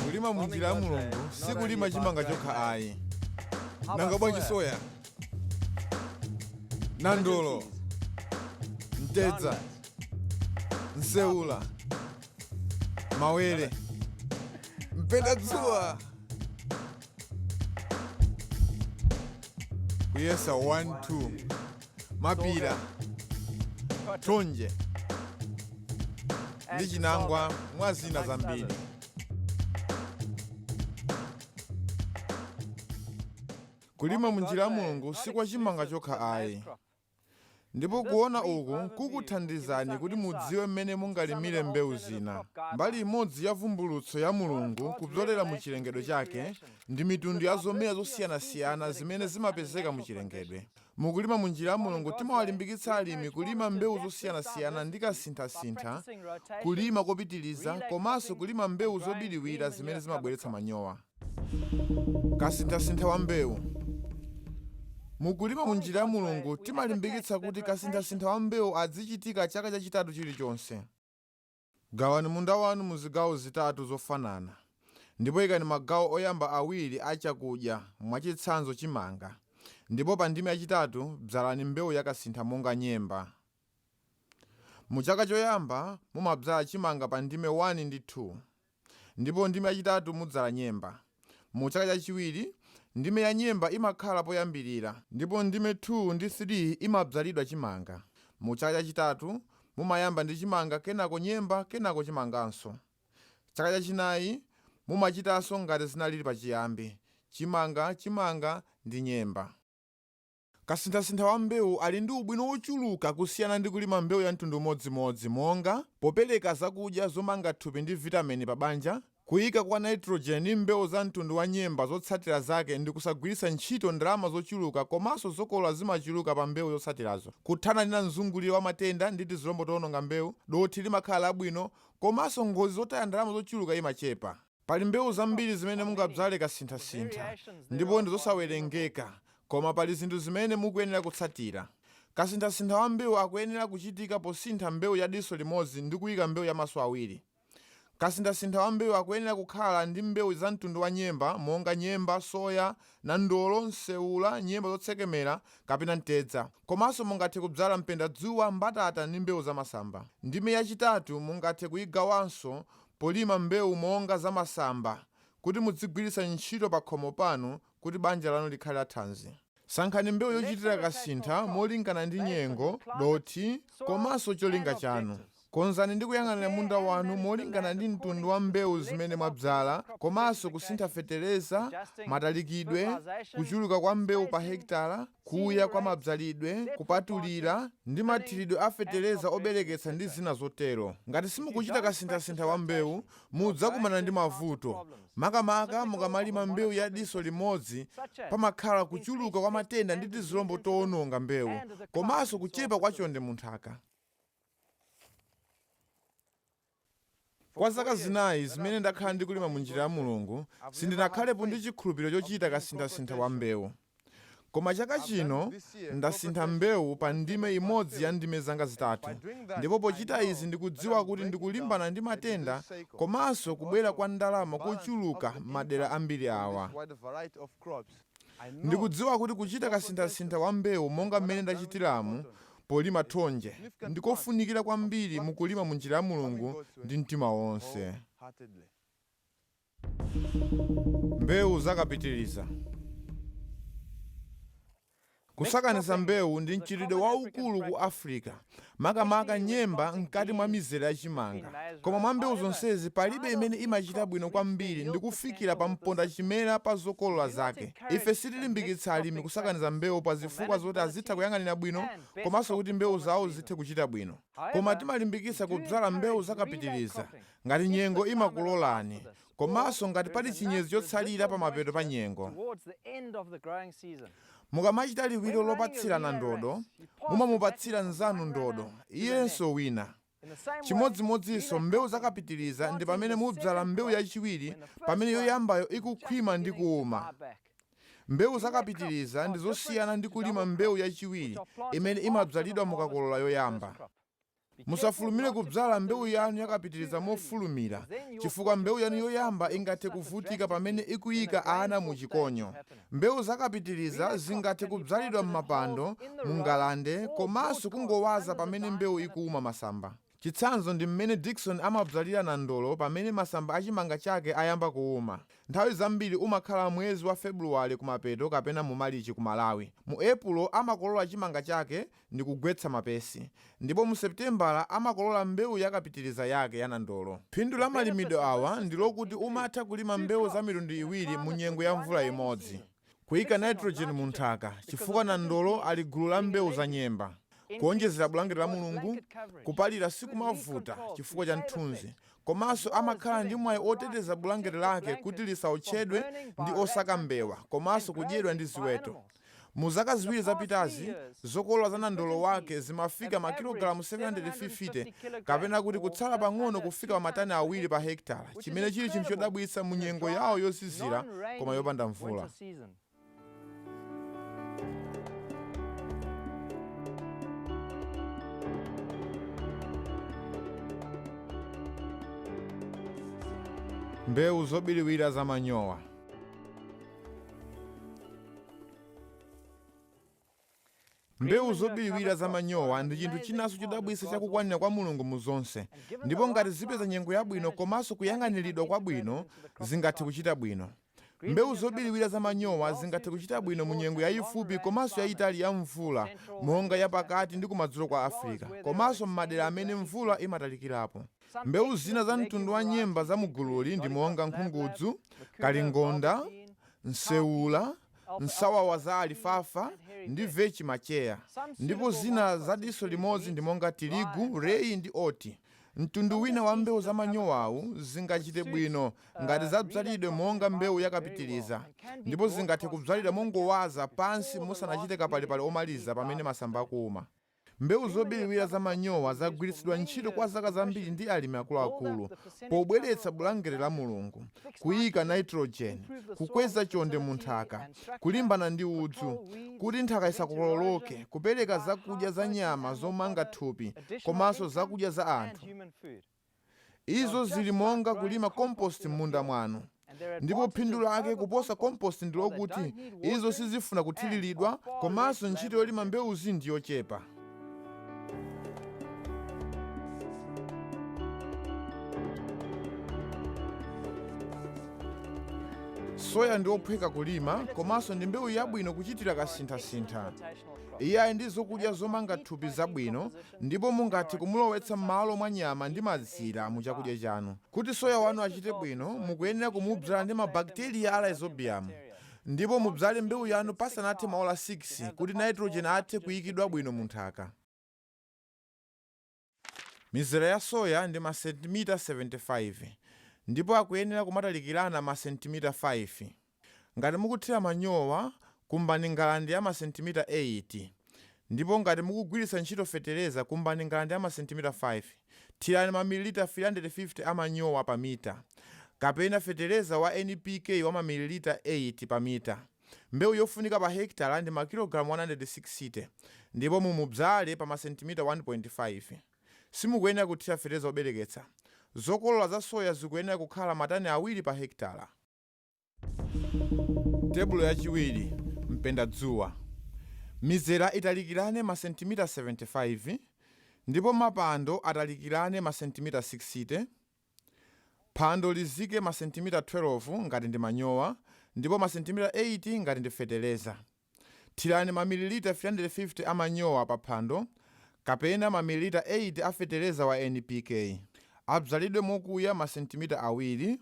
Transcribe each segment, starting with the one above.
Kulima munjira ya Mulungu sikulima chimanga chokha ayi. Nanga bwanji soya, nandolo, mtedza, nseula, mawere, mpendadzuwa. Kuyesa 1 2 mapira, thonje ndi chinangwa mwa zina zambiri. Kulima munjira ya Mulungu sikwa chimanga chokha ayi. Ndipo kuona uku kukuthandizani kuti mudziwe mmene mungalimire mbewu zina. Mbali imodzi ya vumbulutso ya Mulungu kudzolera mu chilengedwe chake ndi mitundu ya zomera zosiyanasiyana zimene zimapezeka mu chilengedwe. Mukulima munjira ya Mulungu timawalimbikitsa alimi kulima mbewu zosiyanasiyana ndi kasinthasintha, kulima kopitiliza, komanso kulima mbewu zobiriwira zimene zimabweretsa manyowa. Kasinthasintha wa mbewu. Mukulima munjira ya Mulungu timalimbikitsa kuti kasinthasintha wa mbewu azichitika chaka chachitatu chilichonse. Gawani munda wanu mu zigawo zitatu zofanana, ndipo ikani magawo oyamba awiri a chakudya mwachitsanzo chimanga, ndipo pa ndime yachitatu dzalani mbewu yakasintha monga nyemba. Mu chaka choyamba mumadzala chimanga pa ndime 1 ndi 2, ndipo ndime yachitatu mudzala nyemba. Mu chaka chachiwiri ndime ya nyemba imakhala poyambirira, ndipo ndime 2 ndi 3 imadzalidwa chimanga. Mu chaka chachitatu mumayamba ndi chimanga, kenako nyemba, kenako chimanganso. Chaka chachinayi mumachitanso ngati zinalili pachiyambi, chimanga ndi nyemba. Kasinthasintha wa mbewu ali ndi ubwino wochuluka kusiyana ndi kulima mbewu ya mtundu umodzimodzi, monga popereka zakudya zomanga thupi ndi vitamini pa banja, kuyika kwa nitrogen ndi mbewu za mtundu wa nyemba zotsatira zake ndi kusagwiritsa ntchito ndalama zochuluka, komanso zokolola zimachuluka pa mbewu zotsatirazo, kuthana ndi mzunguliro wa matenda ndi tizilombo towononga mbewu, dothi limakhala labwino, komanso ngozi zotaya ndalama zochuluka imachepa. Pali mbewu zambiri zimene mungadzale kasinthasintha, ndipo ndi zosawerengeka, koma pali zinthu zimene mukuyenera kutsatira. Kasinthasintha wa mbewu akuyenera kuchitika posintha mbewu ya diso limodzi ndi kuyika mbewu ya maso awiri. Kasinthasintha wa mbewu akuyenera kukhala ndi mbewu za mtundu wa nyemba, monga nyemba, soya, nandolo, nseula, nyemba zotsekemera kapena mtedza. Komanso mungathe kudzala mpendadzuwa, mbatata ndi mbewu za masamba. Ndime yachitatu mungathe kuyigawanso polima mbewu monga za masamba kuti mudzigwiritsa ntchito pa khomo panu kuti banja lanu likhale lathanzi. Sankhani mbewu yochitira kasintha molingana ndi nyengo, dothi, komanso cholinga chanu. Konzani ndi kuyang'anira munda wanu molingana ndi mtundu wa mbewu zimene mwadzala, komanso kusintha fetereza, matalikidwe, kuchuluka kwa mbewu pa hekitala, kuya kwa madzalidwe, kupatulira ndi mathiridwe a fetereza obereketsa ndi zina zotero. Ngati simukuchita kasinthasintha wa mbewu, mudzakumana ndi mavuto. Makamaka mukamalima mbewu ya diso limodzi, pamakhala kuchuluka kwa matenda ndi tizilombo towononga mbewu, komanso kuchepa kwa chonde mu nthaka. Kwa zaka zinayi zimene ndakhala ndikulima munjira ya Mulungu, sindinakhalepo ndi chikhulupiriro chochita kasinthasintha wa mbewu. Koma chaka chino ndasintha mbewu pa ndime imodzi ya ndime zanga zitatu, ndipo pochita izi ndikudziwa kuti ndikulimbana ndi matenda komanso kubwera kwa ndalama kochuluka madera ambiri awa. Ndikudziwa kuti kuchita kasinthasintha wa mbewu monga mmene ndachitiramu polima thonje ndikofunikira kwambiri mukulima munjira ya Mulungu ndi mtima wonse. Mbewu zakapitiliza. kusakaniza mbewu ndi mchitidwe waukulu ku Africa, makamaka nyemba mkati mwa mizera yachimanga. Koma mwa mbewu zonsezi palibe imene imachita bwino kwambiri ndi kufikira pa mponda chimera pa zokolola zake. Ife sitilimbikitsa alimi kusakaniza mbewu pa zifukwa zoti azitha kuyang'anira bwino komanso kuti mbewu zawo zithe kuchita bwino. Koma timalimbikitsa kudzala mbewu zakapitiriza ngati nyengo imakulolani, komanso ngati pali chinyezi chotsalira pa mapeto pa nyengo. Mukamachita liwiro lopatsirana ndodo, mumamupatsira nzanu ndodo, iyenso wina. Chimodzimodzinso mbewu zakapitiriza ndi pamene mudzala mbewu yachiwiri pamene yoyambayo ikukhwima ndi kuuma. Mbewu zakapitiriza ndi zosiyana ndi kulima mbewu yachiwiri imene imadzalidwa mukakolola yoyamba. Musafulumire kudzala mbewu yanu yakapitiriza mofulumira, chifukwa mbewu yanu yoyamba ingathe kuvutika pamene ikuyika ana mu chikonyo. Mbewu zakapitiriza zingathe kudzalidwa m'mapando, mu ngalande, komanso kungowaza pamene mbewu ikuuma masamba. Chitsanzo ndi mmene Dickson amadzalira na ndolo pamene masamba achimanga chake ayamba kuuma. Nthawi zambiri umakhala mwezi wa Februwale kumapeto kapena mu Marichi ku Malawi. Mu Epulo amakolola chimanga chake ndi kugwetsa mapesi, ndipo mu Seputembala amakolola mbewu yakapitiriza yake ya nandolo. Phindu la malimidwe awa ndi lokuti umatha kulima mbewu za mitundu iwiri mu nyengo ya mvula imodzi. Kuyika nitrogen mu nthaka, chifukwa nandolo ali gulu la mbewu za nyemba. Kuonjezera bulangeti la Mulungu, kupalira sikumavuta chifukwa cha mthunzi, komanso amakhala ndi mwayi oteteza bulangeti lake kuti lisaotchedwe ndi osaka mbewa, komanso kudyedwa ndi ziweto. Mu zaka ziwiri zapitazi, zokolola za nandolo wake zimafika makilogalamu 750, kapena kuti kutsala pang'ono kufika pa matani awiri pa hekitala, chimene chili chinthu chodabwitsa mu nyengo yawo yozizira koma yopanda mvula. Mbewu zobiriwira za manyowa. Mbewu zobiriwira za manyowa ndi chinthu chinanso chodabwitsa chakukwanira kwa Mulungu mu zonse, ndipo ngati zipeza nyengo yabwino komanso kuyang'aniridwa kwabwino zingathe kuchita bwino. Mbewu zobiriwira za manyowa zingathe kuchita bwino mu nyengo yayifupi komanso yayitali ya mvula, monga yapakati ndi kumadzulo kwa Africa, komanso m'madera amene mvula imatalikirapo. Mbewu zina za mtundu wa nyemba za mugululi ndi monga nkhungudzu, kalingonda, nsewula, nsawawa za alifafa ndi vechi macheya, ndipo zina za diso limodzi ndi monga tirigu, reyi ndi oti. Mtundu wina wa mbewu za manyowawu zingachite bwino ngati zadzalidwe monga mbewu yakapitiriza, ndipo zingathe kudzalidwa mongowaza pansi musanachite kapalipali omaliza pamene masamba akuuma. Mbewu zobiriwira za manyowa zagwiritsidwa ntchito kwa zaka zambiri ndi alimi akuluakulu pobweretsa bulangeti la Mulungu, kuyika nitrogen, kukweza chonde mu nthaka, kulimbana ndi udzu, kuti nthaka isakololoke, kupereka zakudya za nyama zomanga thupi, komanso zakudya za anthu. Izo zili monga kulima kompost m'munda mwanu. Ndipo phindu lake kuposa kompost ndi lokuti izo sizifuna kuthiriridwa, komanso ntchito yolima mbewuzi ndi yochepa. Soya ndi ophweka kulima, komanso ndi mbewu yabwino kuchitira kasinthasintha. Iye ali ndi zokudya zomanga thupi zabwino, ndipo mungathe kumulowetsa m'malo mwa nyama ndi mazira mu chakudya chanu. Kuti soya wanu achite bwino, mukuyenera kumudzala ndi mabakteriya a rhizobium, ndipo mudzale mbewu yanu pasanathe maola 6 kuti nitrogen athe kuyikidwa bwino mu nthaka. Mizera ya soya ndi masentimita 75, ndipo akuyenera kumatalikirana masentimita 5. Ngati mukuthira manyowa, kumbani ngalande ya masentimita 8, ndipo ngati mukugwiritsa ntchito fetereza kumbani ngalande ya masentimita 5. Thirani mamililita 350 a manyowa pa mita, kapena fetereza wa NPK wa mamililita 8 pa mita. Mbewu yofunika pa hekitala ndi makilogalamu 160, ndipo mumudzale pa masentimita 1.5. Simukuyenera kuthira fetereza obereketsa. Zokolola za soya zikuyenera kukhala matani awiri pa hekitala. Tebulo yachiwiri, mpendadzuwa. Mizera italikirane masentimita 75, ndipo mapando atalikirane masentimita 60. Phando lizike masentimita 12 ngati ndi manyowa, ndipo masentimita 8 ngati ndi fetereza. Thirani mamililita 350 amanyowa pa phando kapena mamililita 8 a fetereza wa NPK. Abzalidwe mokuya masentimita awiri,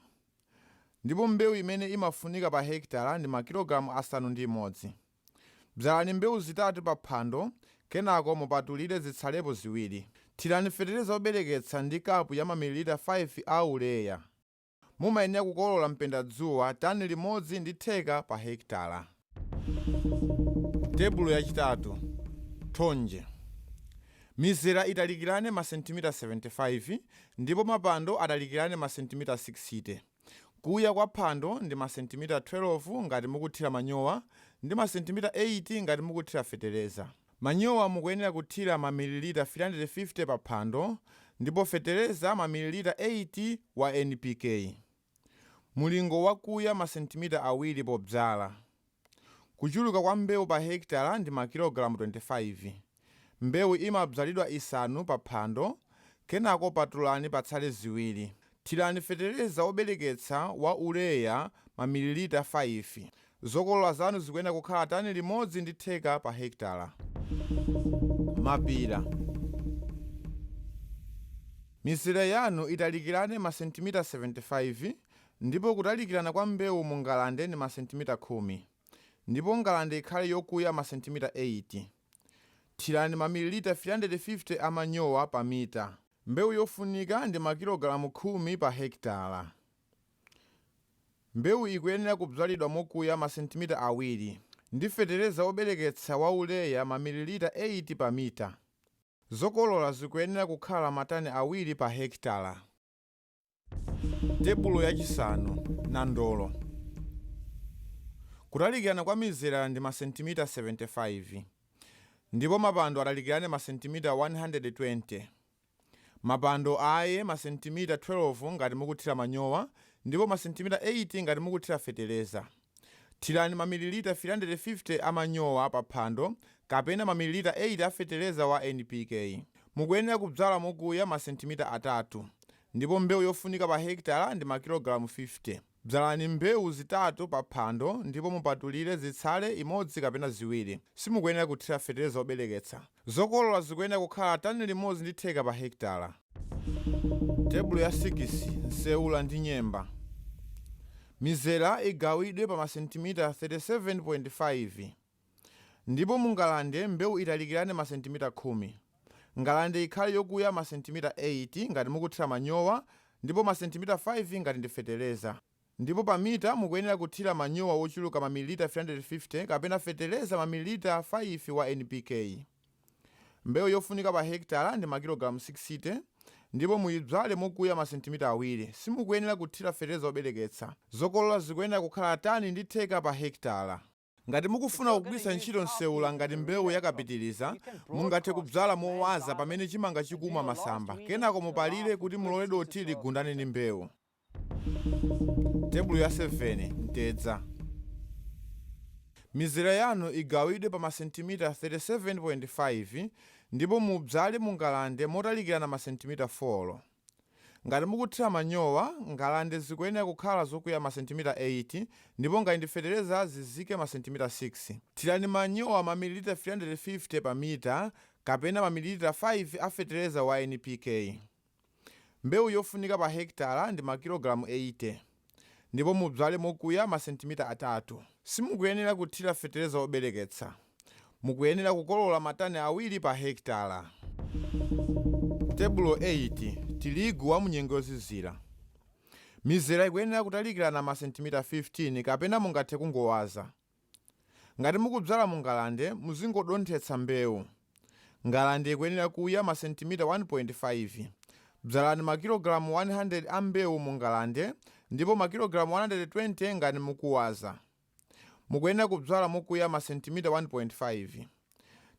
ndipo mbewu imene imafunika pa hekitala ndi makilogramu 6. Bzalani mbewu zitatu pa phando, kenako mupatulire zitsalepo ziwiri. Thirani fetereza obereketsa ndi kapu ya mamililita 5 a uleya. Mumayenera kukolola mpendadzuwa tani 1.5 pa hekitala. Tebulo yachitatu. Thonje. Mizera italikirane masentimita 75 ndipo mapando atalikirane masentimita 60. Kuya kwa phando ndi masentimita 12 ngati mukuthira manyowa ndi masentimita 8 ngati mukuthira fetereza. Manyowa mukuyenera kuthira mamililita 350 pa phando ndipo fetereza mamililita 80 wa NPK. Mulingo wakuya masentimita awiri pobzala. Kuchuluka kwa mbewu pa hekitala ndi makilogramu 25. Mbewu imabzalidwa isanu pa phando, kenako patulani patsale ziwiri. Thirani fetereza obereketsa wa uleya mamililita 5. Zokolola zanu zikuyenera kukhala tani 1.5 pa hekitala. Mapira. Mizera yanu italikirane masentimita 75 ndipo kutalikirana kwa mbewu mu ngalande ndi masentimita 10. Ndipo ngalande ikhale yokuya masentimita 8. Thirani mamililita 350 amanyowa pa mita. Mbewu yofunika ndi makilogramu 10 pa hekitala. Mbewu ikuyenera kubzalidwa mokuya masentimita awiri ndi fetereza obereketsa wa uleya mamililita 8 pa mita. Zokolola zikuyenera kukhala matani awiri pa hekitala. Tebulo yachisanu. Nandolo. Kutalikirana kwa mizera ndi masentimita 75. Ndipo mapando atalikirane masentimita 120. Mapando aye masentimita 12 ngati mukuthira manyowa ndipo masentimita 8 ngati mukuthira fetereza. Thirani mamililita 350 amanyowa pa phando kapena mamililita 8 a fetereza wa NPK. Mukuyenera kubzala mokuya masentimita 3. Ndipo mbewu yofunika pa hekitala ndi makilogramu 50. Bzalani mbewu zitatu pa phando ndipo mupatulire zitsale imodzi kapena ziwiri. Simukuyenera kuthira fetereza obereketsa. Zokolola zikuyenera kukhala tani 1.5 pa hekitala. Tebulo ya 6. Nseula ndi nyemba. Mizera igawidwe pa masentimita 37.5. Ndipo mungalande mbewu italikirane masentimita 10. Ngalande ikhale yokuya masentimita 8 ngati mukuthira manyowa ndipo masentimita 5 ngati ndi fetereza. Ndipo pa mita mukuyenera kuthira manyowa wochuluka mamililita 350 kapena fetereza mamililita 5 wa NPK. Mbewu yofunika pa hekitala ndi makilogramu 60 ndipo muyibzale mokuya masentimita awiri. Simukuyenera kuthira fetereza obereketsa. Zokolola zikuyenera kukhala tani ndi theka pa hekitala. Ngati mukufuna kugwiritsa ntchito nseula ngati mbewu yakapitiriza, mungathe kubzala mowaza pamene chimanga chikuma masamba. Kenako mupalire kuti mulole dothi ligundane ndi mbewu. Tebulo ya 7. Ntedza. Mizera yanu igawidwe pa masentimita 37.5 ndipo mubzale mungalande motalikirana masentimita 4. Ngati mukuthira manyowa, ngalande zikuyenera kukhala zokuya masentimita 8 ndipo ngati ndi fetereza zizike masentimita 6. Thirani manyowa mamililita 350 pa mita kapena mamililita 5 a fetereza wa NPK. Mbewu yofunika pa hekitala ndi makilogramu 80. Ndipo mubzale mokuya masentimita 3. Simukuyenera kuthira fetereza obereketsa. Mukuyenera kukolola matani awiri pa hekitala. Tebulo 8. Tirigu wa munyengo yozizira. Mizera ikuyenera kutalikirana masentimita 15 kapena mungathe kungowaza. Ngati mukubzala mungalande, muzingodonthetsa mbewu. Ngalande ikuyenera kuya masentimita 1.5. Bzalani makilogramu 100 a mbewu mungalande ndipo makilogramu 120 ngati mukuwaza. Mukuyenera kubzala mokuya masentimita 1.5.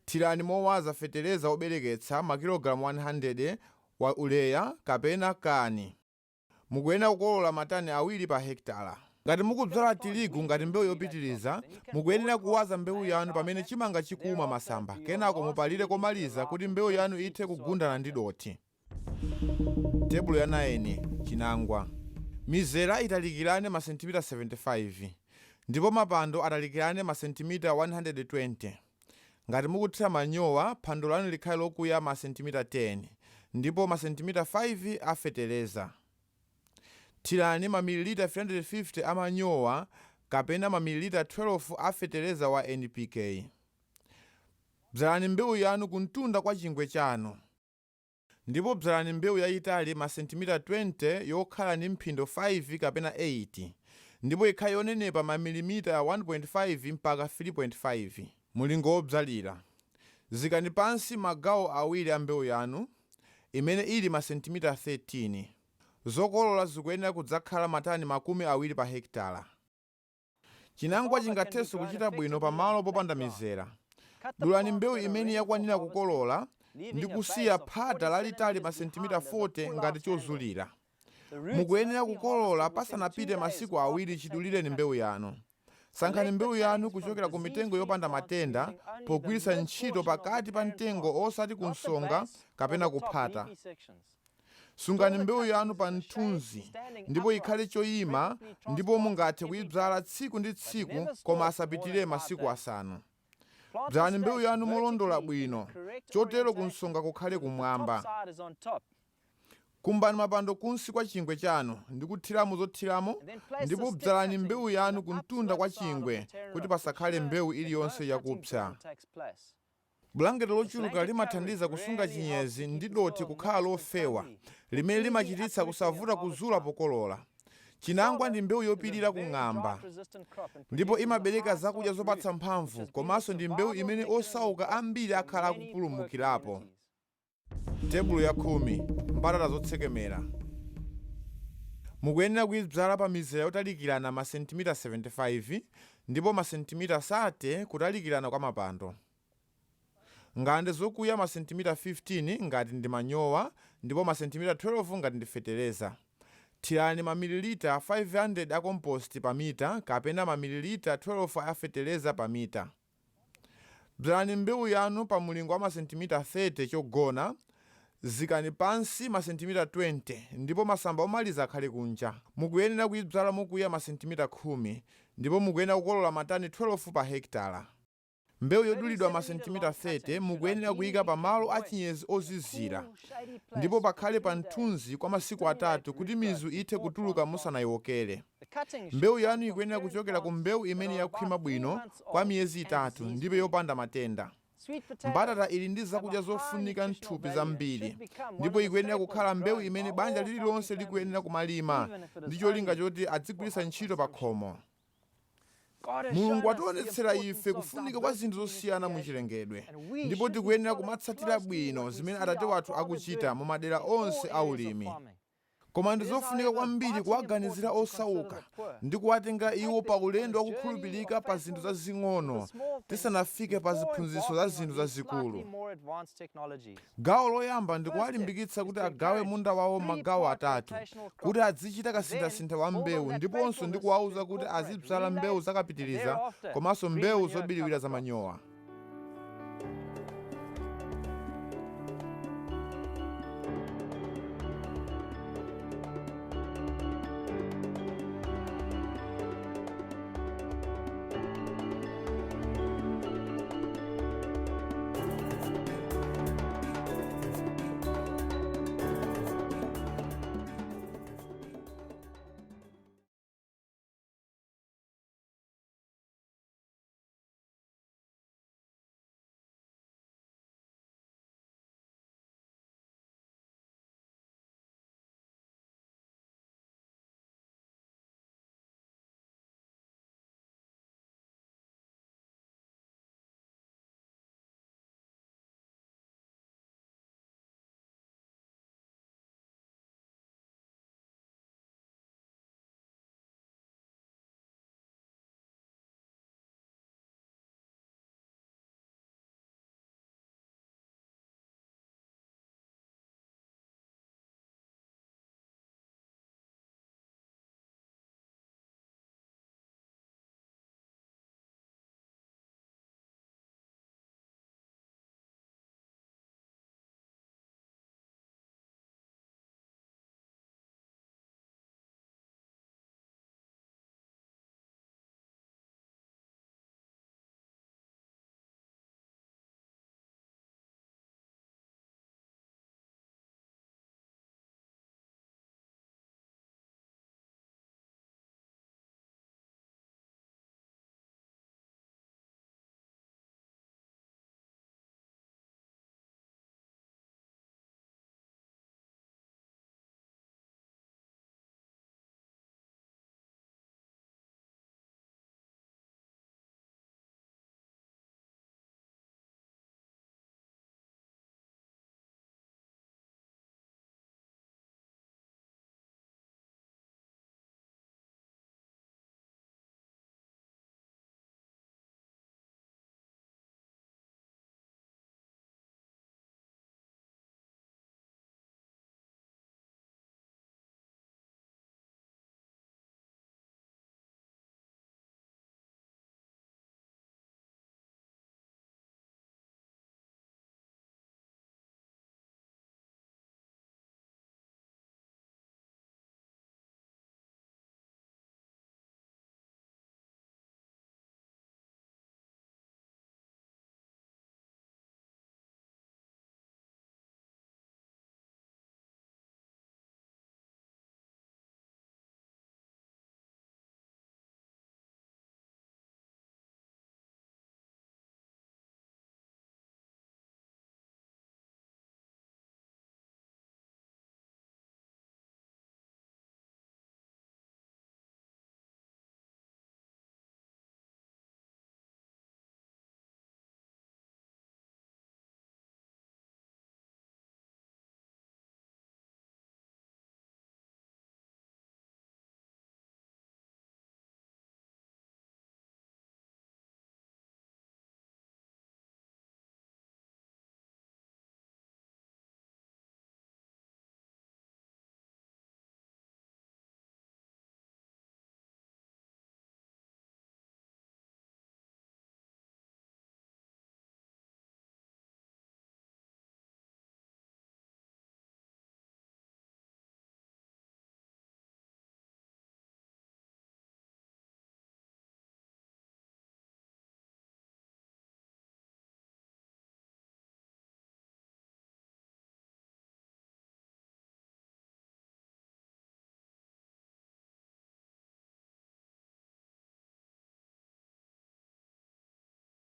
Thirani mowaza fetereza obereketsa makilogramu 100 wa uleya kapena kani. Mukuyenera kukolola matani awiri pa hekitala. Ngati mukubzala tirigu ngati mbewu yopitiriza, mukuyenera kuwaza mbewu yanu pamene chimanga chikuma masamba. Kenako mupalire komaliza kuti mbewu yanu ithe kugundana ndi dothi. Tebulo ya 9. Chinangwa. Mizera italikirane masentimita 75. ndipo mapando atalikirane masentimita 120. Ngati mukuthira manyowa, phando lanu likhale lokuya masentimita 10, ndipo masentimita 5 a feteleza. Thirani mamililita 350 a manyowa kapena mamililita 12 a feteleza wa NPK. Bzalani mbewu yanu kuntunda kwa chingwe chanu. Ndipo bzalani mbewu yayitali masentimita 20 yokhala ndi mphindo 5 kapena 8, ndipo ikhale yonenepa mamilimita 1.5 mpaka 3.5. Mulingo wobzalira. Zikani pansi magawo awiri a mbewu yanu, imene ili masentimita 13. Zokolola zikuyenera kudzakhala matani 20 pa hekitala. Chinangwa chingathenso kuchita bwino pamalo popanda mizera. Dulani mbewu imene yakwanira kukolola ndi kusiya phata lalitali masentimita 40 ngati chozulira. Mukuyenera kukolola pasanapite masiku awiri chidulireni mbewu yanu. Sankhani mbewu yanu kuchokera ku mitengo yopanda matenda pogwiritsa ntchito pakati pa mtengo osati ku nsonga kapena kuphata. Sungani mbewu yanu pa mthunzi ndipo ikhale choyima, ndipo mungathe kuyidzala tsiku ndi tsiku koma asapitire masiku asanu. Dzalani mbewu yanu molondola bwino, chotero kunsonga kukhale kumwamba. Kumbani mapando kunsi kwa chingwe chanu ndi kuthiramo zothiramo, ndipo dzalani mbewu yanu kuntunda kwa chingwe kuti pasakhale mbewu iliyonse yakupsa. Bulangeti lochuluka limathandiza kusunga chinyezi ndi dothi kukhala lofewa, limene limachititsa kusavuta kuzula pokolola. Chinangwa ndi mbewu yopirira kung'amba, ndipo imabereka zakudya zopatsa mphamvu, komanso ndi mbewu imene osauka ambiri akhala akupulumukirapo. Tebulo ya 10. Mbatata zotsekemera. Mukuyenera kuyidzala pa mizera yotalikirana masentimita 75 ndipo masentimita 30 kutalikirana kwa mapando. Ngande zokuya masentimita 15 ngati ndi manyowa, ndipo masentimita 12 ngati ndi feteleza. Thirani mamililita 500 a compost pa mita kapena mamililita 12 a feteleza pa mita. Bzalani mbewu yanu pa mulingo wa masentimita 30 chogona. Zikani pansi masentimita 20 ndipo masamba omaliza akhale kunja. Mukuyenera kuyidzala mokuya masentimita 10 ndipo mukuyenera kukolola matani 12 pa hekitala. Mbewu yodulidwa masentimita 30 mukuyenera kuyika pa malo achinyezi ozizira, ndipo pakhale pa mthunzi kwa masiku 3 kuti mizu ithe kutuluka musanayiwokere. Mbewu yanu ikuyenera kuchokera ku mbewu imene yakhwima bwino kwa miyezi 3 ndipo yopanda matenda. Mbatata ili ndi zakudya zofunika m'thupi zambiri, ndipo ikuyenera kukhala mbewu imene banja lililonse likuyenera kumalima ndi cholinga choti adzigwiritsa ntchito pa khomo. Mulungu ationetsera ife kufunika kwa zinthu zosiyana muchilengedwe, ndipo tikuyenera kumatsatira bwino zimene Atate wathu akuchita mu madera onse a ulimi. Koma ndi zofunika kwambiri kuwaganizira osauka ndi kuwatenga iwo pa ulendo wakukhulupirika pa zinthu zazing'ono tisanafike pa ziphunzitso za zinthu zazikulu. Gawo loyamba ndi kuwalimbikitsa kuti agawe munda wawo magawo 3, kuti azichita kasinthasintha wa mbewu, ndiponso ndi kuwawuza kuti azidzala mbewu zakapitiriza komanso mbewu zobiriwira za manyowa.